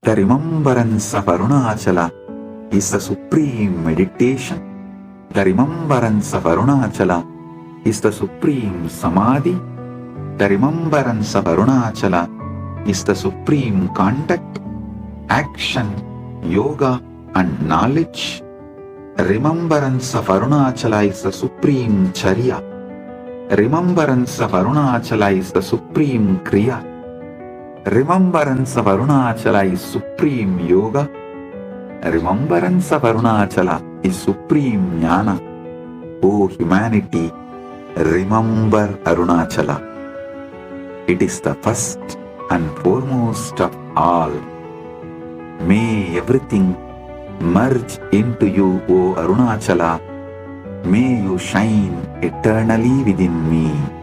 The remembrance of Arunachala is the supreme meditation. The remembrance of Arunachala is the supreme samadhi. The remembrance of Arunachala is the supreme conduct, action, yoga and knowledge. Remembrance of Arunachala is the supreme charya. Remembrance of Arunachala is the supreme kriya. Remembrance of Arunachala is supreme yoga. Remembrance of Arunachala is supreme jnana. O humanity, remember Arunachala. It is the first and foremost of all. May everything merge into you, O Arunachala. May you shine eternally within me.